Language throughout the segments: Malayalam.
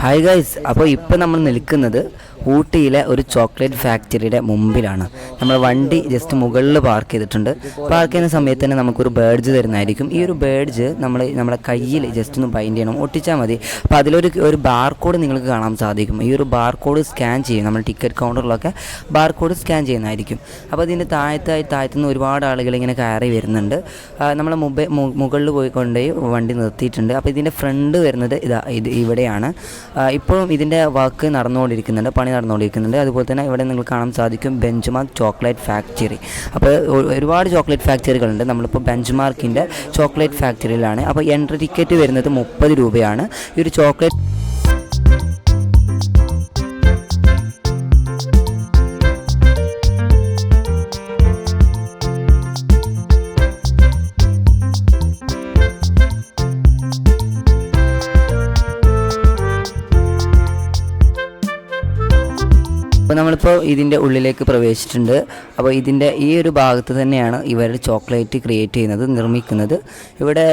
ഹായ് ഗൈസ്, അപ്പോൾ ഇപ്പോൾ നമ്മൾ നിൽക്കുന്നത് ഊട്ടിയിലെ ഒരു ചോക്ലേറ്റ് ഫാക്ടറിയുടെ മുമ്പിലാണ്. നമ്മൾ വണ്ടി ജസ്റ്റ് മുകളിൽ പാർക്ക് ചെയ്തിട്ടുണ്ട്. പാർക്ക് ചെയ്യുന്ന സമയത്ത് തന്നെ നമുക്കൊരു ബേഡ്ജ് തരുന്നതായിരിക്കും. ഈ ഒരു ബേഡ്ജ് നമ്മുടെ കയ്യിൽ ജസ്റ്റ് ഒന്ന് ബൈൻഡ് ചെയ്യണം, ഒട്ടിച്ചാൽ മതി. അപ്പോൾ അതിലൊരു ബാർകോഡ് നിങ്ങൾക്ക് കാണാൻ സാധിക്കും. ഈ ഒരു ബാർകോഡ് സ്കാൻ ചെയ്യും, നമ്മൾ ടിക്കറ്റ് കൗണ്ടറിലൊക്കെ ബാർകോഡ് സ്കാൻ ചെയ്യുന്നതായിരിക്കും. അപ്പോൾ ഇതിൻ്റെ താഴത്തുനിന്ന് ഒരുപാട് ആളുകൾ ഇങ്ങനെ കയറി വരുന്നുണ്ട്. നമ്മൾ മുകളിൽ പോയിക്കൊണ്ടേ വണ്ടി നിർത്തിയിട്ടുണ്ട്. അപ്പോൾ ഇതിൻ്റെ ഫ്രണ്ട് വരുന്നത് ഇത് ഇവിടെയാണ്. ഇപ്പോഴും ഇതിൻ്റെ വർക്ക് പണി നടന്നുകൊണ്ടിരിക്കുന്നുണ്ട്. അതുപോലെ തന്നെ ഇവിടെ നിങ്ങൾക്ക് കാണാൻ സാധിക്കും ബെഞ്ച്മാർക്ക് ചോക്ലേറ്റ് ഫാക്ടറി. അപ്പോൾ ഒരുപാട് ചോക്ലേറ്റ് ഫാക്ടറികളുണ്ട്. നമ്മളിപ്പോൾ ബെഞ്ച്മാർക്കിൻ്റെ ചോക്ലേറ്റ് ഫാക്ടറിയിലാണ്. അപ്പോൾ എൻട്രി ടിക്കറ്റ് വരുന്നത് 30 രൂപയാണ്. ഈ ഒരു ചോക്ലേറ്റ് അപ്പോൾ നമ്മളിപ്പോൾ ഇതിൻ്റെ ഉള്ളിലേക്ക് പ്രവേശിച്ചിട്ടുണ്ട്. അപ്പോൾ ഇതിൻ്റെ ഈ ഒരു ഭാഗത്ത് തന്നെയാണ് ഇവർ ചോക്ലേറ്റ് നിർമ്മിക്കുന്നത്. ഇവിടെ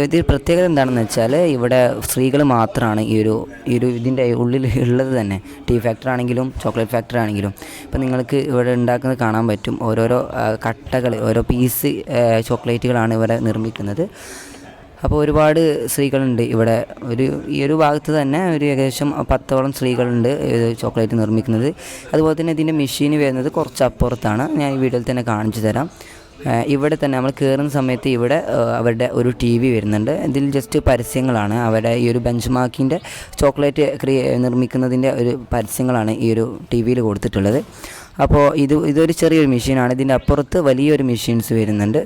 ഇതിൽ പ്രത്യേകത എന്താണെന്ന് വെച്ചാൽ ഇവിടെ സ്ത്രീകൾ മാത്രമാണ് ഈ ഒരു ഇതിൻ്റെ ഉള്ളിൽ ഉള്ളത് തന്നെ. ടീ ഫാക്ടറി ആണെങ്കിലും ചോക്ലേറ്റ് ഫാക്ടറി ആണെങ്കിലും ഇപ്പോൾ നിങ്ങൾക്ക് ഇവിടെ ഉണ്ടാക്കുന്നത് കാണാൻ പറ്റും. ഓരോരോ കട്ടകൾ, ഓരോ പീസ് ചോക്ലേറ്റുകളാണ് ഇവിടെ നിർമ്മിക്കുന്നത്. അപ്പോൾ ഒരുപാട് സ്ത്രീകളുണ്ട് ഇവിടെ. ഈ ഒരു ഭാഗത്ത് തന്നെ ഏകദേശം 10ഓളം സ്ത്രീകളുണ്ട് ചോക്ലേറ്റ് നിർമ്മിക്കുന്നത്. അതുപോലെ തന്നെ ഇതിൻ്റെ മെഷീൻ വരുന്നത് കുറച്ച് അപ്പുറത്താണ്. ഞാൻ ഈ വീഡിയോയിൽ തന്നെ കാണിച്ചു തരാം. ഇവിടെ തന്നെ നമ്മൾ കയറുന്ന സമയത്ത് ഇവിടെ അവരുടെ ഒരു TV വരുന്നുണ്ട്. ഇതിൽ ജസ്റ്റ് പരസ്യങ്ങളാണ്. അവരുടെ ഈ ഒരു ബെഞ്ച്മാർക്കിൻ്റെ ചോക്ലേറ്റ് നിർമ്മിക്കുന്നതിൻ്റെ ഒരു പരസ്യങ്ങളാണ് ഈ ഒരു TVയിൽ കൊടുത്തിട്ടുള്ളത്. അപ്പോൾ ഇതൊരു ചെറിയൊരു മെഷീനാണ്. ഇതിൻ്റെ അപ്പുറത്ത് വലിയൊരു മെഷീൻസ് വരുന്നുണ്ട്.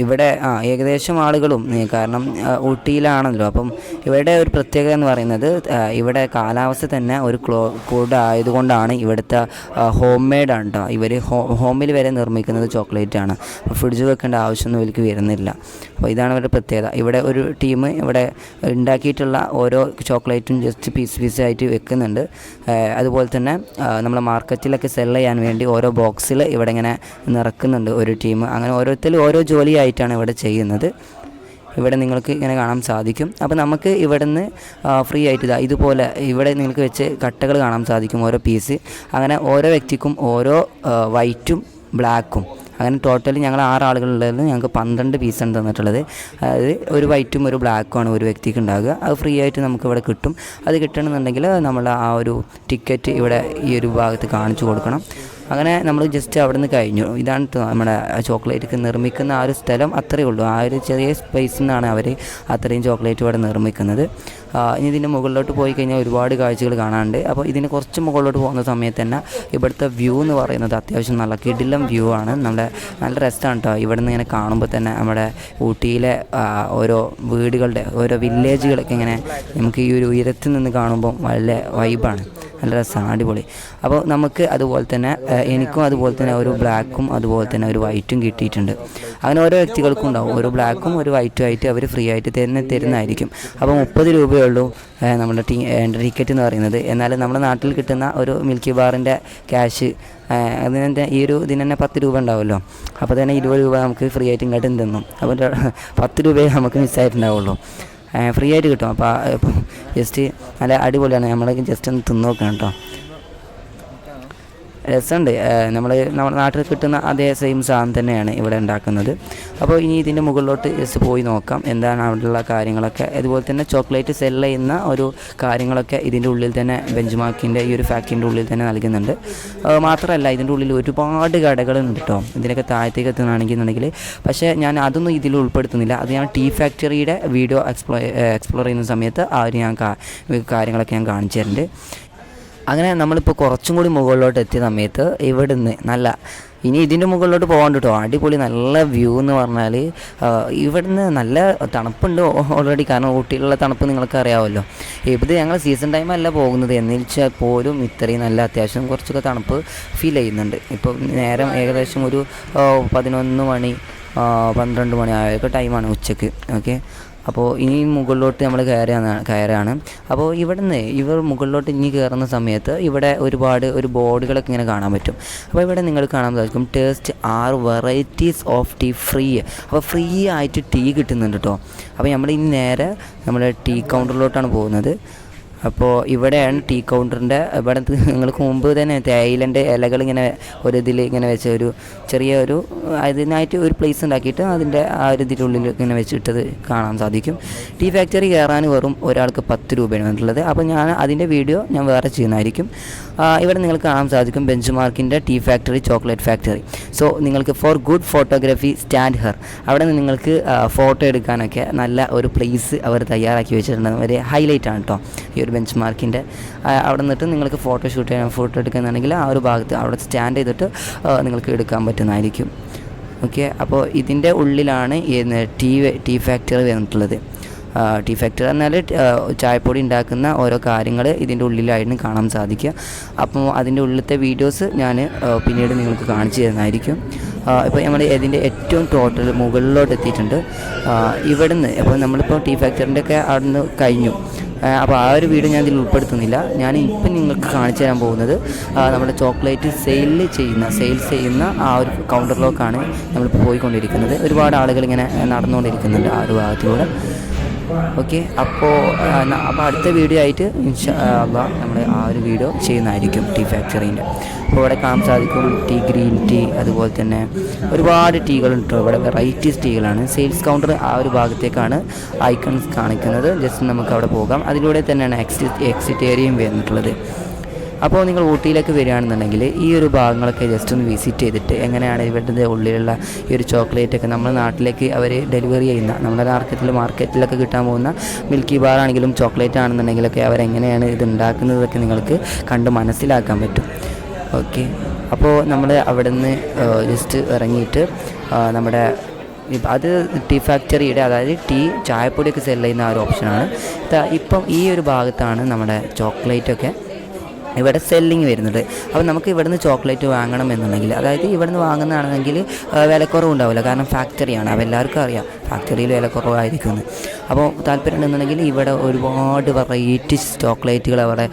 ഇവിടെ ഏകദേശം ആളുകളും, കാരണം ഊട്ടിയിലാണല്ലോ, അപ്പം ഇവിടെ ഒരു പ്രത്യേകത എന്ന് പറയുന്നത് ഇവിടെ കാലാവസ്ഥ തന്നെ ഒരു കോഡ് ആയതുകൊണ്ടാണ് ഇവിടുത്തെ ഹോം മെയ്ഡാണ് കേട്ടോ. ഇവർ ഹോമിൽ വരെ നിർമ്മിക്കുന്നത് ചോക്ലേറ്റാണ്. അപ്പോൾ ഫ്രിഡ്ജ് വെക്കേണ്ട ആവശ്യമൊന്നും ഇവർക്ക് വരുന്നില്ല. അപ്പോൾ ഇതാണ് ഇവരുടെ പ്രത്യേകത. ഇവിടെ ഒരു ടീം ഇവിടെ ഉണ്ടാക്കിയിട്ടുള്ള ഓരോ ചോക്ലേറ്റും ജസ്റ്റ് പീസായിട്ട് വെക്കുന്നുണ്ട്. അതുപോലെ തന്നെ നമ്മളെ മാർക്കറ്റിലൊക്കെ സെല് ചെയ്യാൻ വേണ്ടി ഓരോ ബോക്സിൽ ഇവിടെ ഇങ്ങനെ നിറക്കുന്നുണ്ട് ഒരു ടീം. അങ്ങനെ ഓരോരുത്തരും ഓരോ ജോലിയായിട്ടാണ് ഇവിടെ ചെയ്യുന്നത്. ഇവിടെ നിങ്ങൾക്ക് ഇങ്ങനെ കാണാൻ സാധിക്കും. അപ്പോൾ നമുക്ക് ഇവിടെ നിന്ന് ഫ്രീ ആയിട്ട് ഇതുപോലെ ഇവിടെ നിങ്ങൾക്ക് വെച്ച് കട്ടകൾ കാണാൻ സാധിക്കും, ഓരോ പീസ്. അങ്ങനെ ഓരോ വ്യക്തിക്കും ഓരോ വൈറ്റും ബ്ലാക്കും, അങ്ങനെ ടോട്ടലി ഞങ്ങൾ 6 ആളുകളുള്ളതിൽ ഞങ്ങൾക്ക് 12 പീസാണ് തന്നിട്ടുള്ളത്. അതായത് ഒരു വൈറ്റും ഒരു ബ്ലാക്കുമാണ് ഒരു വ്യക്തിക്ക് ഉണ്ടാകുക. അത് ഫ്രീ ആയിട്ട് നമുക്ക് ഇവിടെ കിട്ടും. അത് കിട്ടണമെന്നുണ്ടെങ്കിൽ നമ്മൾ ആ ഒരു ടിക്കറ്റ് ഇവിടെ ഈ ഒരു ഭാഗത്ത് കാണിച്ചു കൊടുക്കണം. അങ്ങനെ നമ്മൾ ജസ്റ്റ് അവിടെ നിന്ന് കഴിഞ്ഞു. ഇതാണ് നമ്മുടെ ചോക്ലേറ്റ് നിർമ്മിക്കുന്ന ആ ഒരു സ്ഥലം. അത്രയേ ഉള്ളൂ. ആ ഒരു ചെറിയ സ്പേസിൽ നിന്നാണ് അവർ അത്രയും ചോക്ലേറ്റ് ഇവിടെ നിർമ്മിക്കുന്നത്. ഇനി ഇതിൻ്റെ മുകളിലോട്ട് പോയി കഴിഞ്ഞാൽ ഒരുപാട് കാഴ്ചകൾ കാണാനുണ്ട്. അപ്പോൾ ഇതിന് കുറച്ച് മുകളിലോട്ട് പോകുന്ന സമയത്ത് തന്നെ ഇവിടുത്തെ വ്യൂ എന്ന് പറയുന്നത് അത്യാവശ്യം നല്ല കിടിലം വ്യൂ ആണ്. നല്ല രസമാണ് കേട്ടോ. ഇവിടെ നിന്ന് ഇങ്ങനെ കാണുമ്പോൾ തന്നെ നമ്മുടെ ഊട്ടിയിലെ ഓരോ വീടുകളുടെ ഓരോ വില്ലേജുകളൊക്കെ ഇങ്ങനെ നമുക്ക് ഈ ഒരു ഉയരത്തിൽ നിന്ന് കാണുമ്പോൾ നല്ല വൈബാണ്, നല്ല രസമാണ്, അടിപൊളി. അപ്പോൾ നമുക്ക് അതുപോലെ തന്നെ എനിക്കും അതുപോലെ തന്നെ ഒരു ബ്ലാക്കും അതുപോലെ തന്നെ ഒരു വൈറ്റും കിട്ടിയിട്ടുണ്ട്. അങ്ങനെ ഓരോ വ്യക്തികൾക്കും ഉണ്ടാവും ഒരു ബ്ലാക്കും ഒരു വൈറ്റും ആയിട്ട് അവർ ഫ്രീ ആയിട്ട് തരുന്നതായിരിക്കും. അപ്പോൾ 30 രൂപയുള്ളൂ നമ്മുടെ എൻട്രി ടിക്കറ്റ് എന്ന് പറയുന്നത്. എന്നാൽ നമ്മുടെ നാട്ടിൽ കിട്ടുന്ന ഒരു മിൽക്കി ബാറിൻ്റെ ക്യാഷ് അതിനെ ഇതിന് തന്നെ 10 രൂപ ഉണ്ടാവുമല്ലോ. അപ്പോൾ തന്നെ 20 രൂപ നമുക്ക് ഫ്രീ ആയിട്ട് ഇങ്ങോട്ടും തന്നു. അപ്പോൾ 10 രൂപയെ നമുക്ക് മിസ്സായിട്ടുണ്ടാവുള്ളൂ. ഫ്രീ ആയിട്ട് കിട്ടും. അപ്പോൾ ജസ്റ്റ് നല്ല അടിപൊളിയാണ്. നമ്മളൊക്കെ ജസ്റ്റ് ഒന്ന് തിന്ന് നോക്കണം കേട്ടോ. രസമുണ്ട്. നമ്മുടെ നാട്ടിൽ കിട്ടുന്ന അതേ സെയിം സാധനം തന്നെയാണ് ഇവിടെ ഉണ്ടാക്കുന്നത്. അപ്പോൾ ഇനി ഇതിൻ്റെ മുകളിലോട്ട് ജസ്റ്റ് പോയി നോക്കാം എന്താണ് അവിടെയുള്ള കാര്യങ്ങളൊക്കെ. അതുപോലെ തന്നെ ചോക്ലേറ്റ് സെല്ല് ചെയ്യുന്ന ഒരു കാര്യങ്ങളൊക്കെ ഇതിൻ്റെ ഉള്ളിൽ തന്നെ ബെഞ്ച്മാർക്കിൻ്റെ ഈ ഒരു ഫാക്ടറിൻ്റെ ഉള്ളിൽ തന്നെ നൽകുന്നുണ്ട്. മാത്രമല്ല ഇതിൻ്റെ ഉള്ളിൽ ഒരുപാട് കടകളുണ്ട് കേട്ടോ. ഇതിനൊക്കെ താഴത്തേക്ക് എത്തുകയാണെന്നുണ്ടെങ്കിൽ. പക്ഷേ ഞാൻ അതൊന്നും ഇതിൽ ഉൾപ്പെടുത്തുന്നില്ല. അത് ഞാൻ ടീ ഫാക്ടറിയുടെ വീഡിയോ എക്സ്പ്ലോർ ചെയ്യുന്ന സമയത്ത് കാര്യങ്ങളൊക്കെ ഞാൻ കാണിച്ചു തരുന്നുണ്ട്. അങ്ങനെ നമ്മളിപ്പോൾ കുറച്ചും കൂടി മുകളിലോട്ട് എത്തിയ സമയത്ത് ഇവിടുന്ന് ഇനി ഇതിൻ്റെ മുകളിലോട്ട് പോകാൻ കേട്ടോ. അടിപൊളി നല്ല വ്യൂ എന്ന് പറഞ്ഞാൽ ഇവിടുന്ന് നല്ല തണുപ്പുണ്ട് ഓൾറെഡി. കാരണം ഊട്ടിയിലുള്ള തണുപ്പ് നിങ്ങൾക്ക് അറിയാമല്ലോ. ഇത് ഞങ്ങൾ സീസൺ ടൈമല്ല പോകുന്നത്, എന്നുവെച്ചാൽ പോലും ഇത്രയും നല്ല അത്യാവശ്യം കുറച്ചൊക്കെ തണുപ്പ് ഫീൽ ചെയ്യുന്നുണ്ട്. ഇപ്പോൾ നേരം ഏകദേശം ഒരു 11 മണി 12 മണി ആയൊക്കെ ടൈമാണ് ഉച്ചയ്ക്ക്. ഓക്കെ, അപ്പോൾ ഇനി മുകളിലോട്ട് നമ്മൾ കയറാണ്. അപ്പോൾ ഇവർ മുകളിലോട്ട് ഇനി കയറുന്ന സമയത്ത് ഇവിടെ ഒരു ബോർഡുകളൊക്കെ ഇങ്ങനെ കാണാൻ പറ്റും. അപ്പോൾ ഇവിടെ നിങ്ങൾ കാണാൻ സാധിക്കും taste 6 varieties of tea free. അപ്പോൾ ഫ്രീ ആയിട്ട് ടീ കിട്ടുന്നുണ്ട് കേട്ടോ. അപ്പോൾ നമ്മൾ ഇനി നേരെ നമ്മുടെ ടീ കൗണ്ടറിലോട്ടാണ് പോകുന്നത്. അപ്പോൾ ഇവിടെയാണ് ടീ കൗണ്ടറിൻ്റെ ഇവിടെ നിങ്ങൾക്ക് മുമ്പ് തന്നെ തേയിലൻ്റെ ഇലകൾ ഇങ്ങനെ ഇങ്ങനെ വെച്ച ഒരു അതിനായിട്ട് ഒരു പ്ലേസ് ഉണ്ടാക്കിയിട്ട് അതിൻ്റെ ആ ഒരു ഇതിനുള്ളിൽ ഇങ്ങനെ വെച്ചിട്ടത് കാണാൻ സാധിക്കും. ടീ ഫാക്ടറി കയറാൻ വെറും ഒരാൾക്ക് 10 രൂപയാണ് വന്നിട്ടുള്ളത്. അപ്പോൾ അതിൻ്റെ വീഡിയോ ഞാൻ വേറെ ചെയ്യുന്നതായിരിക്കും. ഇവിടെ നിങ്ങൾക്ക് കാണാൻ സാധിക്കും ബെഞ്ച് മാർക്കിൻ്റെ tea factory, chocolate factory. So നിങ്ങൾക്ക് for good photography stand here. അവിടെ നിന്ന് നിങ്ങൾക്ക് ഫോട്ടോ എടുക്കാനൊക്കെ നല്ല ഒരു പ്ലേസ് അവർ തയ്യാറാക്കി വെച്ചിട്ടുണ്ട്. ഒരു ഹൈലൈറ്റ് ആണ് കേട്ടോ ഈ ഒരു ബെഞ്ച് മാർക്കിൻ്റെ. അവിടെ നിന്നിട്ട് നിങ്ങൾക്ക് ഫോട്ടോ എടുക്കുന്നുണ്ടെങ്കിൽ ആ ഒരു ഭാഗത്ത് അവിടെ സ്റ്റാൻഡ് ചെയ്തിട്ട് നിങ്ങൾക്ക് എടുക്കാൻ പറ്റുന്നതായിരിക്കും. ഓക്കെ, അപ്പോൾ ഇതിൻ്റെ ഉള്ളിലാണ് ടീ ഫാക്ടറി വന്നിട്ടുള്ളത്. ടീ ഫാക്ടറി പറഞ്ഞാൽ ചായപ്പൊടി ഉണ്ടാക്കുന്ന ഓരോ കാര്യങ്ങൾ ഇതിൻ്റെ ഉള്ളിലായിരുന്നു കാണാൻ സാധിക്കുക. അപ്പോൾ അതിൻ്റെ ഉള്ളിലത്തെ വീഡിയോസ് ഞാൻ പിന്നീട് നിങ്ങൾക്ക് കാണിച്ചു തരുന്നതായിരിക്കും. ഇപ്പോൾ നമ്മൾ ഇതിൻ്റെ ഏറ്റവും ടോട്ടൽ മുകളിലോട്ട് എത്തിയിട്ടുണ്ട്. ഇവിടുന്ന് അപ്പോൾ നമ്മളിപ്പോൾ ടീ ഫാക്ടറിൻ്റെ ഒക്കെ അവിടെ നിന്ന് കഴിഞ്ഞു. അപ്പോൾ ആ ഒരു വീഡിയോ ഞാൻ ഇതിൽ ഉൾപ്പെടുത്തുന്നില്ല. ഞാൻ ഇപ്പം നിങ്ങൾക്ക് കാണിച്ചു തരാൻ പോകുന്നത് നമ്മുടെ ചോക്ലേറ്റ് സെയിൽസ് ചെയ്യുന്ന ആ ഒരു കൗണ്ടറിലേക്കാണ് നമ്മളിപ്പോൾ പോയിക്കൊണ്ടിരിക്കുന്നത്. ഒരുപാട് ആളുകൾ ഇങ്ങനെ നടന്നുകൊണ്ടിരിക്കുന്നുണ്ട് ആ ഒരു ഭാഗത്തിലൂടെ. ഓക്കെ, അപ്പോൾ അടുത്ത വീഡിയോ ആയിട്ട് ഇൻഷാ അല്ലാഹ് നമ്മൾ ആ ഒരു വീഡിയോ ചെയ്യുന്നതായിരിക്കും ടീ ഫാക്ടറീൻ്റെ. അപ്പോൾ ഇവിടെ കാണാൻ സാധിക്കും ഗ്രീൻ ടീ, അതുപോലെ തന്നെ ഒരുപാട് ടീകളുണ്ട്. ഇവിടെ വെറൈറ്റീസ് ടീകളാണ്. സെയിൽസ് കൗണ്ടർ ആ ഒരു ഭാഗത്തേക്കാണ് ഐക്കൺസ് കാണിക്കുന്നത്. ജസ്റ്റ് നമുക്ക് അവിടെ പോകാം. അതിലൂടെ തന്നെയാണ് എക്സിറ്റ് ഏരിയയും വരുന്നിട്ടുള്ളത്. അപ്പോൾ നിങ്ങൾ ഊട്ടിയിലേക്ക് വരികയാണെന്നുണ്ടെങ്കിൽ ഈ ഒരു ഭാഗങ്ങളൊക്കെ ജസ്റ്റ് ഒന്ന് വിസിറ്റ് ചെയ്തിട്ട് എങ്ങനെയാണ് ഇവരുടെ ഉള്ളിലുള്ള ഈ ഒരു ചോക്ലേറ്റൊക്കെ നമ്മുടെ നാട്ടിലേക്ക് അവർ ഡെലിവറി ചെയ്യുന്ന നമ്മുടെ മാർക്കറ്റിലൊക്കെ കിട്ടാൻ പോകുന്ന മിൽക്കി ബാർ ആണെങ്കിലും ചോക്ലേറ്റ് ആണെന്നുണ്ടെങ്കിലൊക്കെ അവരെങ്ങനെയാണ് ഇത് ഉണ്ടാക്കുന്നതൊക്കെ നിങ്ങൾക്ക് കണ്ട് മനസ്സിലാക്കാൻ പറ്റും. ഓക്കെ, അപ്പോൾ നമ്മൾ അവിടെ നിന്ന് ജസ്റ്റ് ഇറങ്ങിയിട്ട് നമ്മുടെ അത് ടീ ഫാക്ടറിയുടെ അതായത് ചായപ്പൊടിയൊക്കെ സെല് ചെയ്യുന്ന ആ ഒരു ഓപ്ഷനാണ്. ഇപ്പം ഈ ഒരു ഭാഗത്താണ് നമ്മുടെ ചോക്ലേറ്റൊക്കെ ഇവിടെ സെല്ലിങ് വരുന്നത്. അപ്പോൾ നമുക്ക് ഇവിടുന്ന് ചോക്ലേറ്റ് വാങ്ങണം എന്നുണ്ടെങ്കിൽ, അതായത് ഇവിടുന്ന് വാങ്ങുന്നതാണെങ്കിൽ വിലക്കുറവുണ്ടാവില്ല. കാരണം ഫാക്ടറിയാണ്, അപ്പോൾ എല്ലാവർക്കും അറിയാം ഫാക്ടറിയിൽ വിലക്കുറവായിരിക്കുമെന്ന്. അപ്പോൾ താല്പര്യം ഉണ്ടെന്നുണ്ടെങ്കിൽ ഇവിടെ ഒരുപാട് വെറൈറ്റീസ് ചോക്ലേറ്റുകൾ അവിടെ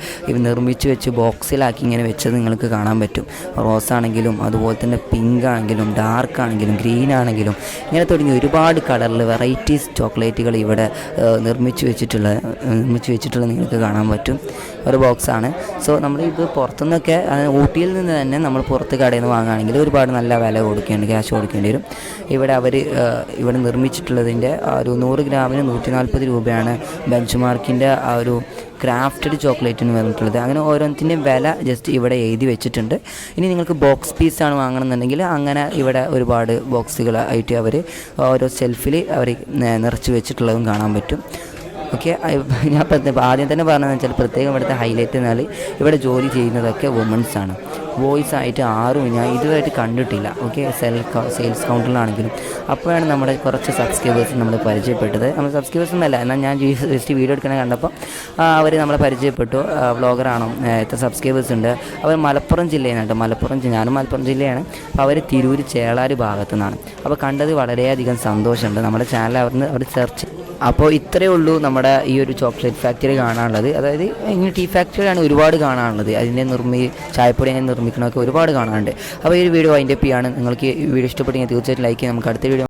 നിർമ്മിച്ച് വെച്ച് ബോക്സിലാക്കി ഇങ്ങനെ വെച്ചത് നിങ്ങൾക്ക് കാണാൻ പറ്റും. റോസ് ആണെങ്കിലും അതുപോലെ തന്നെ പിങ്ക് ആണെങ്കിലും ഡാർക്ക് ആണെങ്കിലും ഗ്രീൻ ആണെങ്കിലും ഇങ്ങനെ തുടങ്ങി ഒരുപാട് കളറിൽ വെറൈറ്റീസ് ചോക്ലേറ്റുകൾ ഇവിടെ നിർമ്മിച്ച് വെച്ചിട്ടുള്ളത് നിങ്ങൾക്ക് കാണാൻ പറ്റും. ഒരു ബോക്സാണ്. സോ നമ്മളിത് പുറത്തുനിന്നൊക്കെ ഊട്ടിയിൽ നിന്ന് തന്നെ നമ്മൾ പുറത്ത് കടയിൽ നിന്ന് വാങ്ങുകയാണെങ്കിൽ ഒരുപാട് നല്ല വില ക്യാഷ് കൊടുക്കേണ്ടി വരും. ഇവിടെ നിർമ്മിച്ചിട്ടുള്ളതിൻ്റെ ഒരു 100 ഗ്രാമിന് 140 രൂപയാണ് ബെഞ്ച് മാർക്കിൻ്റെ ആ ഒരു ക്രാഫ്റ്റഡ് ചോക്ലേറ്റിന് വന്നിട്ടുള്ളത്. അങ്ങനെ ഓരോന്നിൻ്റെയും വില ജസ്റ്റ് ഇവിടെ എഴുതി വെച്ചിട്ടുണ്ട്. ഇനി നിങ്ങൾക്ക് ബോക്സ് പീസാണ് വാങ്ങണമെന്നുണ്ടെങ്കിൽ അങ്ങനെ ഇവിടെ ഒരുപാട് ബോക്സുകളായിട്ട് അവർ ഓരോ ഷെൽഫിൽ അവർ നിറച്ച് വെച്ചിട്ടുള്ളതും കാണാൻ പറ്റും. ഓക്കെ, ഞാൻ ആദ്യം തന്നെ പറഞ്ഞതെന്ന് വെച്ചാൽ പ്രത്യേകം ഇവിടുത്തെ ഹൈലൈറ്റ് എന്നാൽ ഇവിടെ ജോലി ചെയ്യുന്നതൊക്കെ വുമൻസാണ്. വോയിസ് ആയിട്ട് ആരും ഞാൻ ഇതുവരെയായിട്ട് കണ്ടിട്ടില്ല. ഓക്കെ, സെയിൽസ് കൗണ്ടറിലാണെങ്കിലും. അപ്പോഴാണ് നമ്മുടെ കുറച്ച് സബ്സ്ക്രൈബേഴ്സ് നമ്മൾ പരിചയപ്പെട്ടത്. നമ്മൾ സബ്സ്ക്രൈബേഴ്സ് എന്നല്ല, എന്നാൽ ഞാൻ ജസ്റ്റ് വീഡിയോ എടുക്കണ കണ്ടപ്പോൾ അവർ നമ്മളെ പരിചയപ്പെട്ടു. വ്ളോഗറാണോ, എത്ര സബ്സ്ക്രൈബേഴ്സ് ഉണ്ട്. അവർ മലപ്പുറം ജില്ലയാണ് കേട്ടോ. ഞാനും മലപ്പുറം ജില്ലയാണ്. അപ്പോൾ അവർ തിരൂർ ചേളാര് ഭാഗത്തു നിന്നാണ്. അപ്പോൾ കണ്ടത് വളരെയധികം സന്തോഷമുണ്ട്. നമ്മുടെ ചാനൽ അവർ സെർച്ച്. അപ്പോൾ ഇത്രയേ ഉള്ളൂ നമ്മുടെ ഈ ഒരു ചോക്ലേറ്റ് ഫാക്ടറി കാണാനുള്ളത്. അതായത് ഇങ്ങനെ ടീ ഫാക്ടറിയാണ് ഒരുപാട് കാണാനുള്ളത്. അതിൻ്റെ ചായപ്പൊടി അങ്ങനെ നിർമ്മിക്കണമൊക്കെ ഒരുപാട് കാണാനുണ്ട്. അപ്പോൾ ഈ ഒരു വീഡിയോ അതിൻ്റെ ആണ്. നിങ്ങൾക്ക് ഈ വീഡിയോ ഇഷ്ടപ്പെട്ടെങ്കിൽ തീർച്ചയായിട്ടും ലൈക്ക് ചെയ്യാം. നമുക്ക് അടുത്ത വീഡിയോ